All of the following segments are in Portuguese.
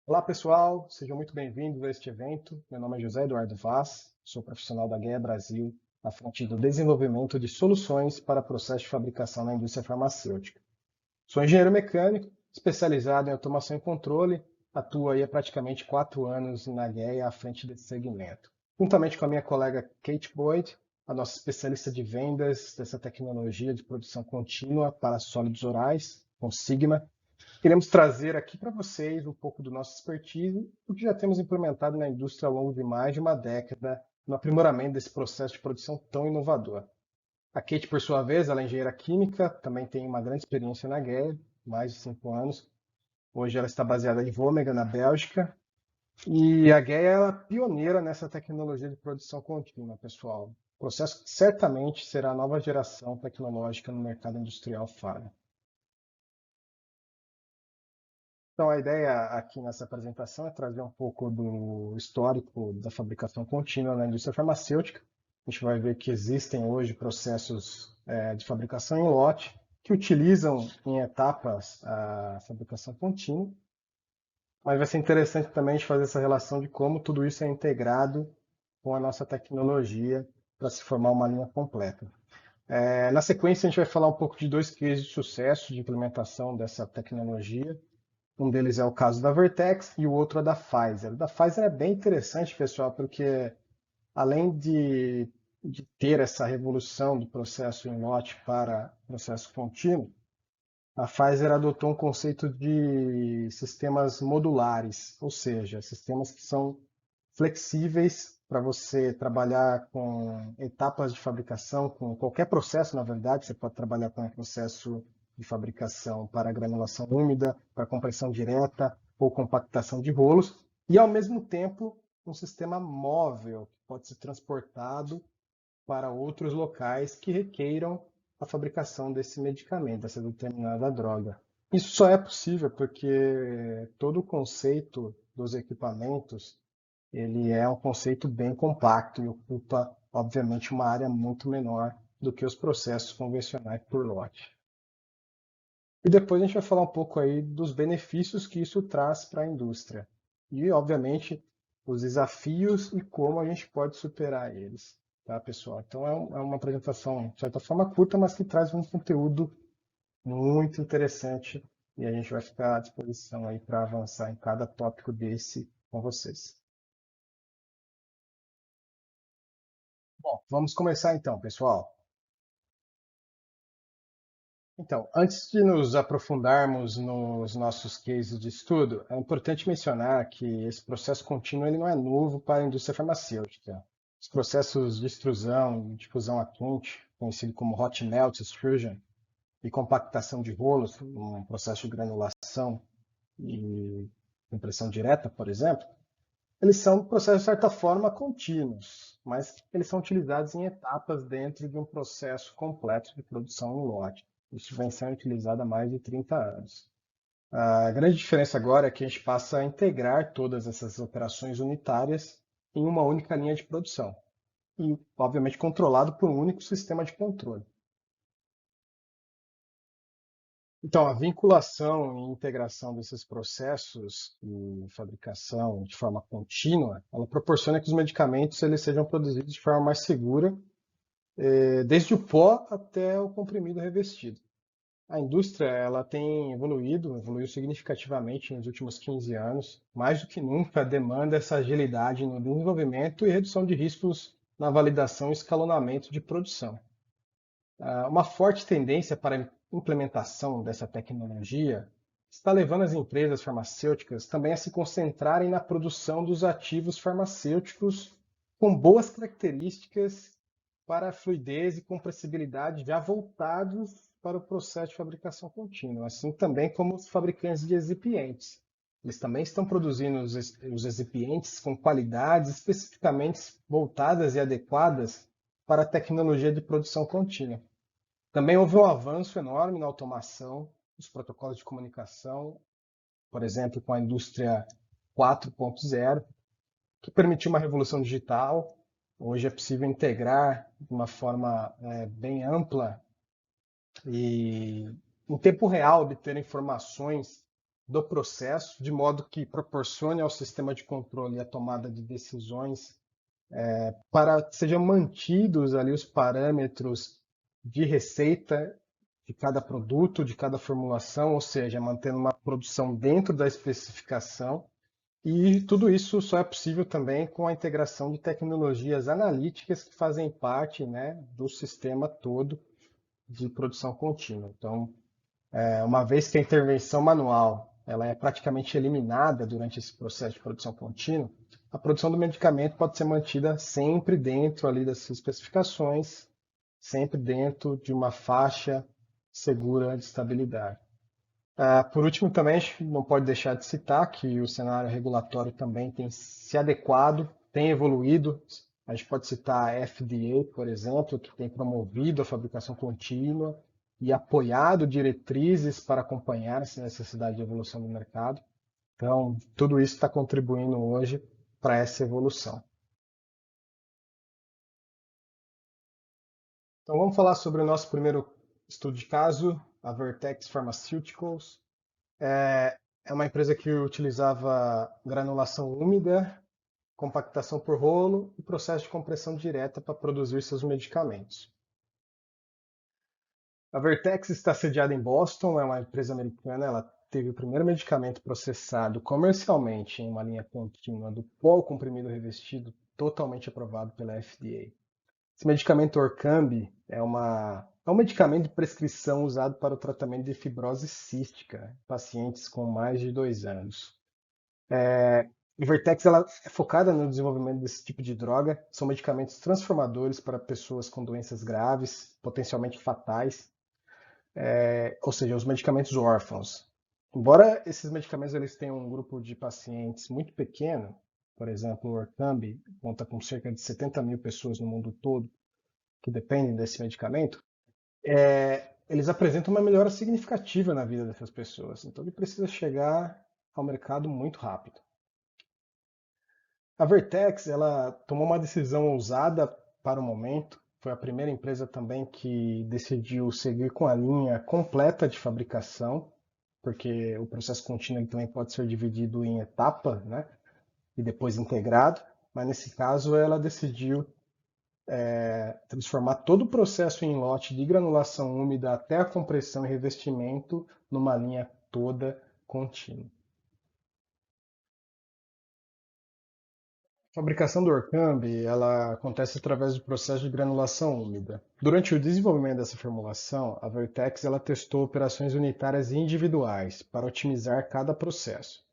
Olá, pessoal, sejam muito bem-vindos a este evento. Meu nome é José Eduardo Vaz, sou profissional da GEA Brasil, à frente do desenvolvimento de soluções para processo de fabricação na indústria farmacêutica. Sou engenheiro mecânico, especializado em automação e controle, atuo aí há praticamente 4 anos na GEA à frente desse segmento. Juntamente com a minha colega Kate Boyd, a nossa especialista de vendas dessa tecnologia de produção contínua para sólidos orais, com Sigma, queremos trazer aqui para vocês um pouco do nosso expertise, o que já temos implementado na indústria ao longo de mais de uma década, no aprimoramento desse processo de produção tão inovador. A Kate, por sua vez, ela é engenheira química, também tem uma grande experiência na GE, mais de 5 anos. Hoje ela está baseada em Vômega, na Bélgica. E a GE ela é pioneira nessa tecnologia de produção contínua, pessoal. O processo certamente será a nova geração tecnológica no mercado industrial farma. Então, a ideia aqui nessa apresentação é trazer um pouco do histórico da fabricação contínua na indústria farmacêutica. A gente vai ver que existem hoje processos de fabricação em lote que utilizam em etapas a fabricação contínua, mas vai ser interessante também a gente fazer essa relação de como tudo isso é integrado com a nossa tecnologia para se formar uma linha completa. Na sequência, a gente vai falar um pouco de dois cases de sucesso de implementação dessa tecnologia. Um deles é o caso da Vertex e o outro é da Pfizer. O da Pfizer é bem interessante, pessoal, porque além de ter essa revolução do processo em lote para processo contínuo, a Pfizer adotou um conceito de sistemas modulares, ou seja, sistemas que são flexíveis para você trabalhar com etapas de fabricação, com qualquer processo, na verdade. Você pode trabalhar com um processo de fabricação para granulação úmida, para compressão direta ou compactação de rolos, e ao mesmo tempo um sistema móvel que pode ser transportado para outros locais que requeiram a fabricação desse medicamento, dessa determinada droga. Isso só é possível porque todo o conceito dos equipamentos ele é um conceito bem compacto e ocupa, obviamente, uma área muito menor do que os processos convencionais por lote. E depois a gente vai falar um pouco aí dos benefícios que isso traz para a indústria. E, obviamente, os desafios e como a gente pode superar eles, tá, pessoal? Então é uma apresentação, de certa forma, curta, mas que traz um conteúdo muito interessante e a gente vai ficar à disposição aí para avançar em cada tópico desse com vocês. Bom, vamos começar então, pessoal. Então, antes de nos aprofundarmos nos nossos cases de estudo, é importante mencionar que esse processo contínuo ele não é novo para a indústria farmacêutica. Os processos de extrusão e difusão a quente, conhecido como hot melt extrusion, e compactação de rolos, um processo de granulação e impressão direta, por exemplo, eles são processos, de certa forma, contínuos, mas eles são utilizados em etapas dentro de um processo completo de produção em lote. Isso vem sendo utilizado há mais de 30 anos. A grande diferença agora é que a gente passa a integrar todas essas operações unitárias em uma única linha de produção e, obviamente, controlado por um único sistema de controle. Então, a vinculação e integração desses processos de fabricação de forma contínua, ela proporciona que os medicamentos eles sejam produzidos de forma mais segura, desde o pó até o comprimido revestido. A indústria ela tem evoluiu significativamente nos últimos 15 anos. Mais do que nunca, demanda essa agilidade no desenvolvimento e redução de riscos na validação e escalonamento de produção. Uma forte tendência para a implementação dessa tecnologia está levando as empresas farmacêuticas também a se concentrarem na produção dos ativos farmacêuticos com boas características para fluidez e compressibilidade já voltados para o processo de fabricação contínua, assim também como os fabricantes de excipientes. Eles também estão produzindo os excipientes com qualidades especificamente voltadas e adequadas para a tecnologia de produção contínua. Também houve um avanço enorme na automação dos protocolos de comunicação, por exemplo, com a indústria 4.0, que permitiu uma revolução digital. Hoje é possível integrar de uma forma bem ampla e em tempo real obter informações do processo, de modo que proporcione ao sistema de controle a tomada de decisões para que sejam mantidos ali os parâmetros de receita de cada produto, de cada formulação, ou seja, mantendo uma produção dentro da especificação. E tudo isso só é possível também com a integração de tecnologias analíticas que fazem parte, né, do sistema todo de produção contínua. Então, uma vez que a intervenção manual ela é praticamente eliminada durante esse processo de produção contínua, a produção do medicamento pode ser mantida sempre dentro ali das especificações, sempre dentro de uma faixa segura de estabilidade. Por último, também a gente não pode deixar de citar que o cenário regulatório também tem se adequado, tem evoluído. A gente pode citar a FDA, por exemplo, que tem promovido a fabricação contínua e apoiado diretrizes para acompanhar essa necessidade de evolução do mercado. Então, tudo isso está contribuindo hoje para essa evolução. Então, vamos falar sobre o nosso primeiro estudo de caso, a Vertex Pharmaceuticals. É uma empresa que utilizava granulação úmida, compactação por rolo e processo de compressão direta para produzir seus medicamentos. A Vertex está sediada em Boston, é uma empresa americana. Ela teve o primeiro medicamento processado comercialmente em uma linha contínua do polo comprimido revestido, totalmente aprovado pela FDA. Esse medicamento Orkambi é um medicamento de prescrição usado para o tratamento de fibrose cística em pacientes com mais de 2 anos. A Vertex ela é focada no desenvolvimento desse tipo de droga. São medicamentos transformadores para pessoas com doenças graves, potencialmente fatais, ou seja, os medicamentos órfãos. Embora esses medicamentos eles tenham um grupo de pacientes muito pequeno, por exemplo, o Orkambi conta com cerca de 70 mil pessoas no mundo todo que dependem desse medicamento, eles apresentam uma melhora significativa na vida dessas pessoas. Então ele precisa chegar ao mercado muito rápido. A Vertex ela tomou uma decisão ousada para o momento. Foi a primeira empresa também que decidiu seguir com a linha completa de fabricação, porque o processo contínuo também pode ser dividido em etapas, né? E depois integrado. Mas nesse caso ela decidiu transformar todo o processo em lote de granulação úmida até a compressão e revestimento numa linha toda contínua. A fabricação do Orkambi ela acontece através do processo de granulação úmida. Durante o desenvolvimento dessa formulação, a Vertex ela testou operações unitárias e individuais para otimizar cada processo.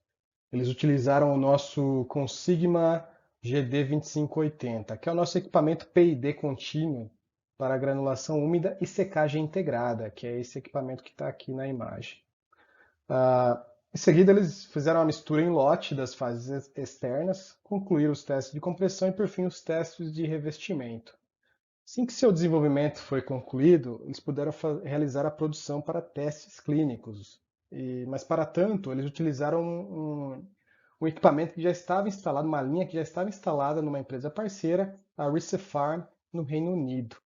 Eles utilizaram o nosso Consigma GD2580, que é o nosso equipamento PID contínuo para granulação úmida e secagem integrada, que é esse equipamento que está aqui na imagem. Em seguida, eles fizeram a mistura em lote das fases externas, concluíram os testes de compressão e, por fim, os testes de revestimento. Assim que seu desenvolvimento foi concluído, eles puderam realizar a produção para testes clínicos. Mas, para tanto, eles utilizaram um equipamento que já estava instalado, uma linha que já estava instalada numa empresa parceira, a Recipharm, no Reino Unido.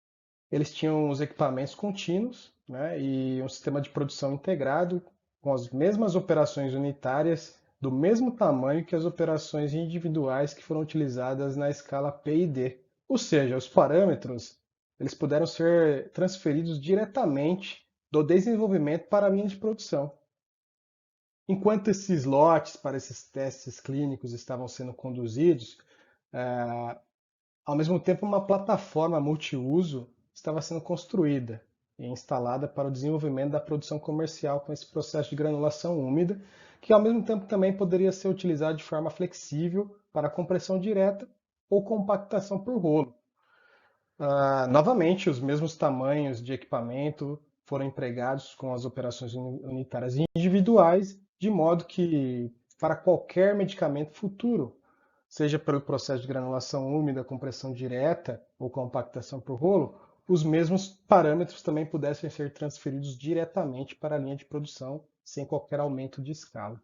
Eles tinham os equipamentos contínuos, né, e um sistema de produção integrado com as mesmas operações unitárias do mesmo tamanho que as operações individuais que foram utilizadas na escala PID. Ou seja, os parâmetros eles puderam ser transferidos diretamente do desenvolvimento para a linha de produção. Enquanto esses lotes para esses testes clínicos estavam sendo conduzidos, ao mesmo tempo uma plataforma multiuso estava sendo construída e instalada para o desenvolvimento da produção comercial com esse processo de granulação úmida, que ao mesmo tempo também poderia ser utilizado de forma flexível para compressão direta ou compactação por rolo. Novamente, os mesmos tamanhos de equipamento foram empregados com as operações unitárias individuais, de modo que para qualquer medicamento futuro, seja pelo processo de granulação úmida, compressão direta ou compactação por rolo, os mesmos parâmetros também pudessem ser transferidos diretamente para a linha de produção, sem qualquer aumento de escala.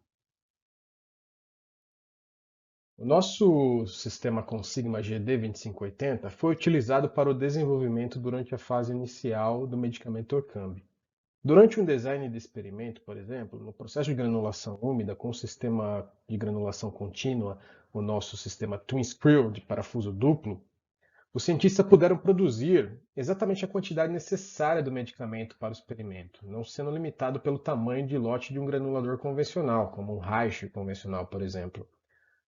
O nosso sistema Consigma GD2580 foi utilizado para o desenvolvimento durante a fase inicial do medicamento Orkambi. Durante um design de experimento, por exemplo, no processo de granulação úmida com o sistema de granulação contínua, o nosso sistema Twin Screw de parafuso duplo, os cientistas puderam produzir exatamente a quantidade necessária do medicamento para o experimento, não sendo limitado pelo tamanho de lote de um granulador convencional, como um Reich convencional, por exemplo.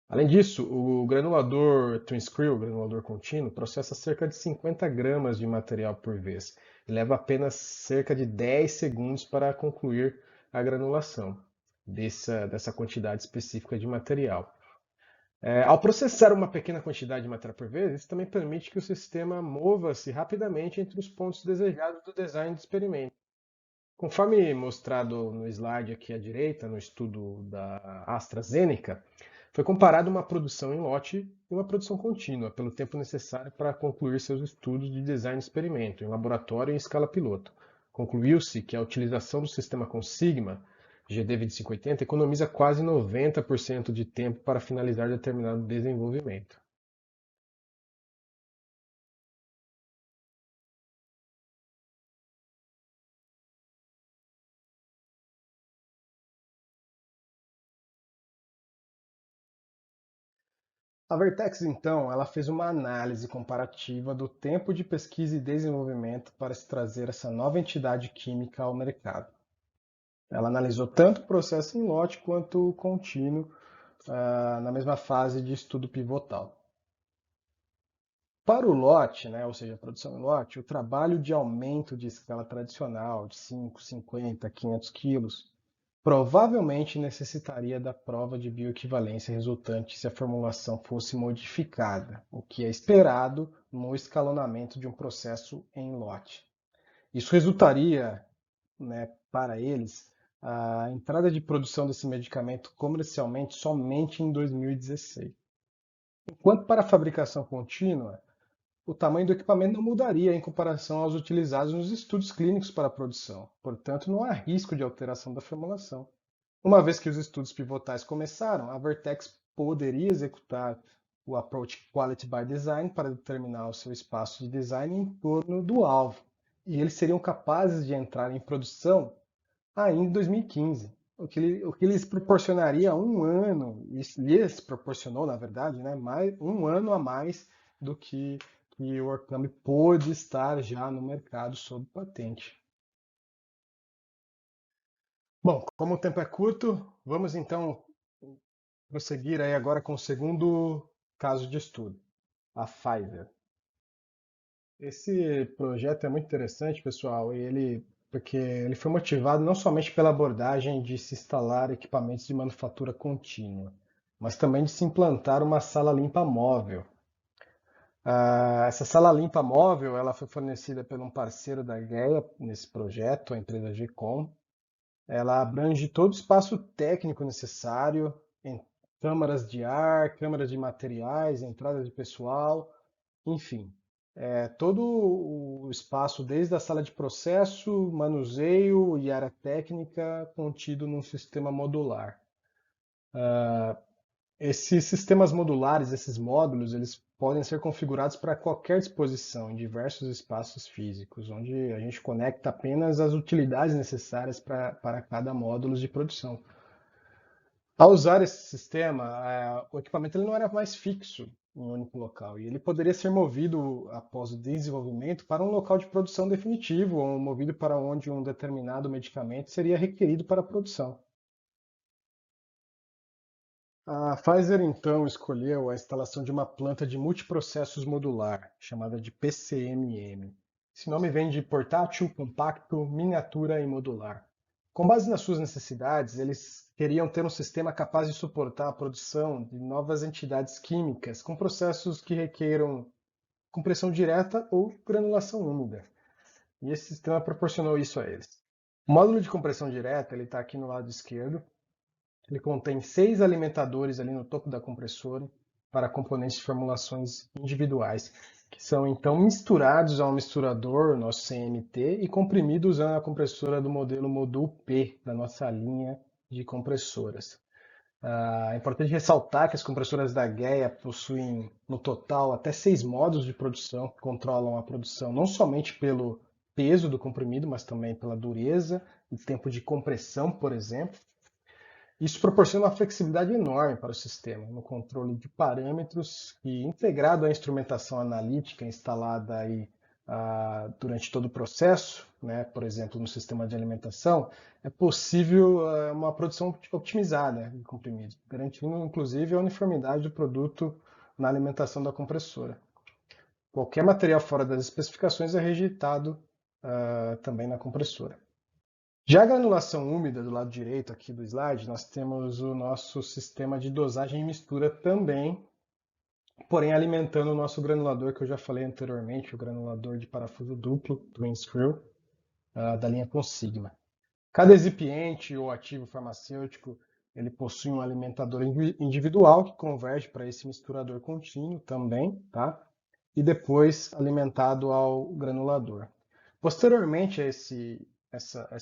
Além disso, o granulador Twin Screw, o granulador contínuo, processa cerca de 50 gramas de material por vez e leva apenas cerca de 10 segundos para concluir a granulação dessa quantidade específica de material. Ao processar uma pequena quantidade de matéria por vez, isso também permite que o sistema mova-se rapidamente entre os pontos desejados do design do experimento. Conforme mostrado no slide aqui à direita, no estudo da AstraZeneca, foi comparada uma produção em lote e uma produção contínua, pelo tempo necessário para concluir seus estudos de design de experimento, em laboratório e em escala piloto. Concluiu-se que a utilização do sistema Consigma GD2580 economiza quase 90% de tempo para finalizar determinado desenvolvimento. A Vertex, então, ela fez uma análise comparativa do tempo de pesquisa e desenvolvimento para se trazer essa nova entidade química ao mercado. Ela analisou tanto o processo em lote quanto o contínuo, na mesma fase de estudo pivotal. Para o lote, né, ou seja, a produção em lote, o trabalho de aumento de escala tradicional de 5, 50, 500 quilos provavelmente necessitaria da prova de bioequivalência resultante se a formulação fosse modificada, o que é esperado no escalonamento de um processo em lote. Isso resultaria, né, para eles, a entrada de produção desse medicamento comercialmente somente em 2016. Enquanto para a fabricação contínua, o tamanho do equipamento não mudaria em comparação aos utilizados nos estudos clínicos para a produção. Portanto, não há risco de alteração da formulação. Uma vez que os estudos pivotais começaram, a Vertex poderia executar o Approach Quality by Design para determinar o seu espaço de design em torno do alvo. E eles seriam capazes de entrar em produção ainda em 2015, o que lhes proporcionaria um ano, lhes proporcionou, na verdade, né, um ano a mais do que o Orkambi pôde estar já no mercado sob patente. Bom, como o tempo é curto, vamos então prosseguir aí agora com o segundo caso de estudo, a Pfizer. Esse projeto é muito interessante, pessoal, porque ele foi motivado não somente pela abordagem de se instalar equipamentos de manufatura contínua, mas também de se implantar uma sala limpa móvel. Essa sala limpa móvel, ela foi fornecida por um parceiro da GEA nesse projeto, a empresa GECOM. Ela abrange todo o espaço técnico necessário, em câmaras de ar, câmaras de materiais, entrada de pessoal, enfim, todo o espaço, desde a sala de processo, manuseio e área técnica, contido num sistema modular. Esses sistemas modulares, esses módulos, eles podem ser configurados para qualquer disposição, em diversos espaços físicos, onde a gente conecta apenas as utilidades necessárias para cada módulo de produção. Ao usar esse sistema, o equipamento ele não era mais fixo em um único local e ele poderia ser movido após o desenvolvimento para um local de produção definitivo ou movido para onde um determinado medicamento seria requerido para a produção. A Pfizer então escolheu a instalação de uma planta de multiprocessos modular, chamada de PCMM. Esse nome vem de portátil, compacto, miniatura e modular. Com base nas suas necessidades, eles queriam ter um sistema capaz de suportar a produção de novas entidades químicas com processos que requeram compressão direta ou granulação úmida. E esse sistema proporcionou isso a eles. O módulo de compressão direta ele está aqui no lado esquerdo. Ele contém 6 alimentadores ali no topo da compressora para componentes de formulações individuais, que são então misturados ao misturador, nosso CMT, e comprimidos usando a compressora do modelo Modul P da nossa linha de compressoras. É importante ressaltar que as compressoras da GEA possuem, no total, até 6 modos de produção que controlam a produção não somente peso do comprimido, mas também pela dureza e tempo de compressão, por exemplo. Isso proporciona uma flexibilidade enorme para o sistema, no controle de parâmetros e integrado à instrumentação analítica instalada aí, durante todo o processo, né, por exemplo, no sistema de alimentação, é possível uma produção otimizada de comprimidos, garantindo inclusive a uniformidade do produto na alimentação da compressora. Qualquer material fora das especificações é rejeitado também na compressora. Já a granulação úmida, do lado direito aqui do slide, nós temos o nosso sistema de dosagem e mistura também, porém alimentando o nosso granulador que eu já falei anteriormente, o granulador de parafuso duplo, twin screw, da linha Consigma. Cada recipiente ou ativo farmacêutico ele possui um alimentador individual que converge para esse misturador contínuo também, tá? E depois alimentado ao granulador. Posteriormente a esse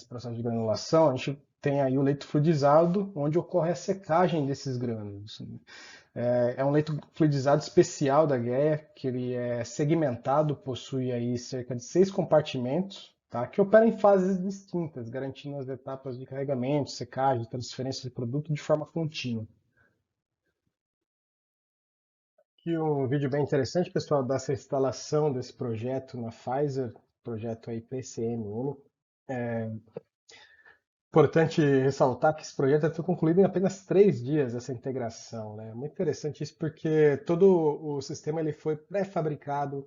processo de granulação, a gente tem aí o leito fluidizado, onde ocorre a secagem desses grânulos. É um leito fluidizado especial da GEA, que ele é segmentado, possui aí cerca de 6 compartimentos, tá, que operam em fases distintas, garantindo as etapas de carregamento, secagem, transferência de produto de forma contínua. Aqui um vídeo bem interessante, pessoal, dessa instalação desse projeto na Pfizer, projeto aí PCM1. É importante ressaltar que esse projeto foi concluído em apenas 3 dias, essa integração, né? Muito interessante isso porque todo o sistema ele foi pré-fabricado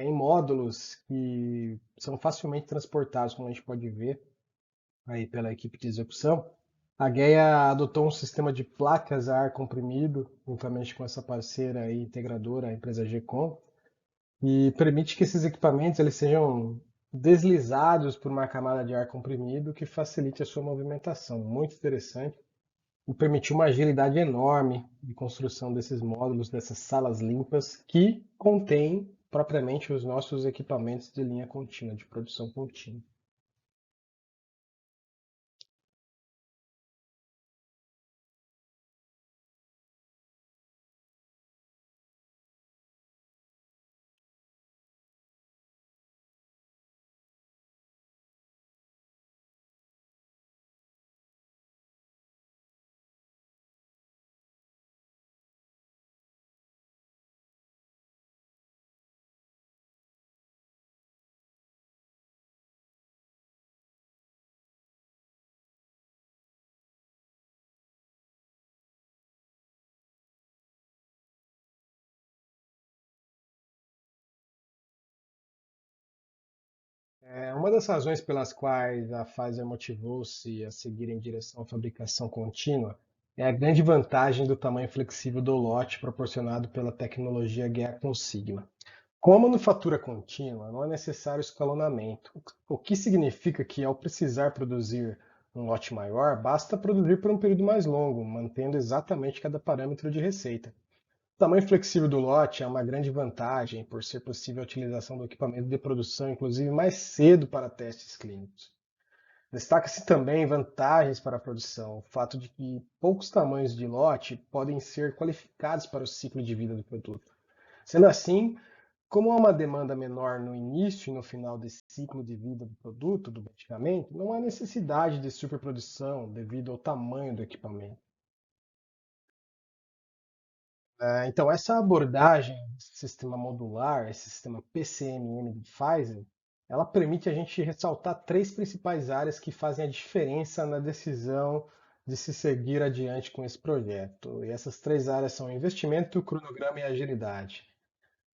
em módulos que são facilmente transportados, como a gente pode ver aí pela equipe de execução. A GEA adotou um sistema de placas a ar comprimido, juntamente com essa parceira aí, integradora, a empresa GECOM, e permite que esses equipamentos eles sejam deslizados por uma camada de ar comprimido que facilite a sua movimentação. Muito interessante. E permitiu uma agilidade enorme de construção desses módulos, dessas salas limpas que contêm propriamente os nossos equipamentos de linha contínua, de produção contínua. Uma das razões pelas quais a Pfizer motivou-se a seguir em direção à fabricação contínua é a grande vantagem do tamanho flexível do lote proporcionado pela tecnologia GEA Consigma. Com a manufatura contínua, não é necessário escalonamento, o que significa que, ao precisar produzir um lote maior, basta produzir por um período mais longo, mantendo exatamente cada parâmetro de receita. O tamanho flexível do lote é uma grande vantagem, por ser possível a utilização do equipamento de produção, inclusive mais cedo para testes clínicos. Destaca-se também vantagens para a produção, o fato de que poucos tamanhos de lote podem ser qualificados para o ciclo de vida do produto. Sendo assim, como há uma demanda menor no início e no final desse ciclo de vida do produto, do medicamento, não há necessidade de superprodução devido ao tamanho do equipamento. Então, essa abordagem, esse sistema modular, esse sistema PCMM de Pfizer, ela permite a gente ressaltar 3 principais áreas que fazem a diferença na decisão de se seguir adiante com esse projeto. E essas 3 áreas são investimento, cronograma e agilidade.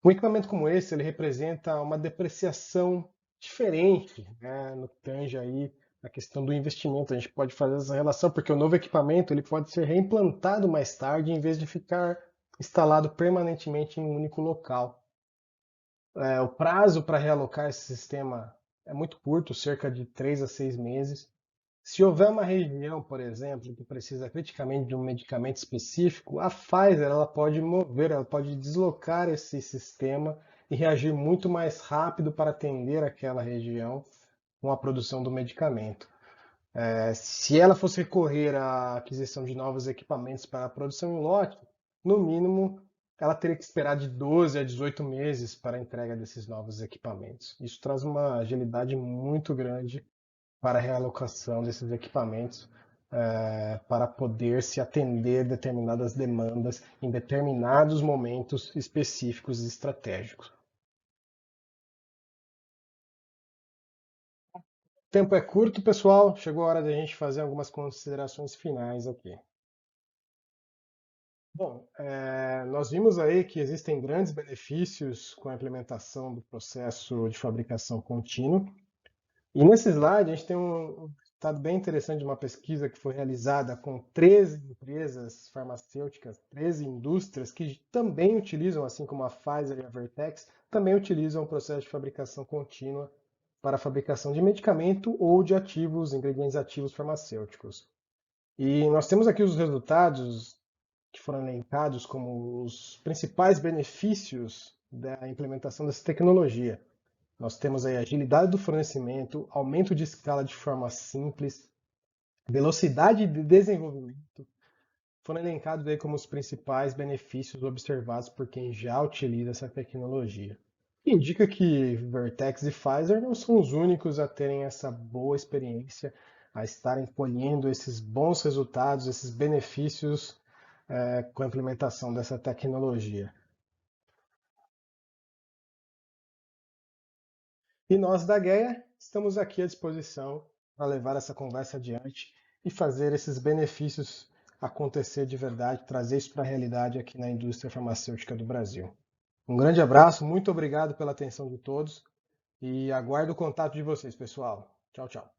Um equipamento como esse, ele representa uma depreciação diferente, né, no que tange aí a questão do investimento. A gente pode fazer essa relação porque o novo equipamento ele pode ser reimplantado mais tarde em vez de ficar instalado permanentemente em um único local. O prazo para realocar esse sistema é muito curto, cerca de 3 a 6 meses. Se houver uma região, por exemplo, que precisa criticamente de um medicamento específico, a Pfizer ela pode mover, ela pode deslocar esse sistema e reagir muito mais rápido para atender aquela região com a produção do medicamento. Se ela fosse recorrer à aquisição de novos equipamentos para a produção em lote, no mínimo ela teria que esperar de 12 a 18 meses para a entrega desses novos equipamentos. Isso traz uma agilidade muito grande para a realocação desses equipamentos, para poder se atender determinadas demandas em determinados momentos específicos e estratégicos. O tempo é curto, pessoal. Chegou a hora de a gente fazer algumas considerações finais aqui. Bom, nós vimos aí que existem grandes benefícios com a implementação do processo de fabricação contínua. E nesse slide a gente tem um resultado bem interessante de uma pesquisa que foi realizada com 13 empresas farmacêuticas, 13 indústrias que também utilizam, assim como a Pfizer e a Vertex, também utilizam o processo de fabricação contínua para a fabricação de medicamento ou de ativos, ingredientes ativos farmacêuticos. E nós temos aqui os resultados que foram elencados como os principais benefícios da implementação dessa tecnologia. Nós temos aí agilidade do fornecimento, aumento de escala de forma simples, velocidade de desenvolvimento. Foram elencados aí como os principais benefícios observados por quem já utiliza essa tecnologia. Indica que Vertex e Pfizer não são os únicos a terem essa boa experiência, a estarem colhendo esses bons resultados, esses benefícios com a implementação dessa tecnologia. E nós da GEA estamos aqui à disposição para levar essa conversa adiante e fazer esses benefícios acontecer de verdade, trazer isso para a realidade aqui na indústria farmacêutica do Brasil. Um grande abraço, muito obrigado pela atenção de todos e aguardo o contato de vocês, pessoal. Tchau, tchau.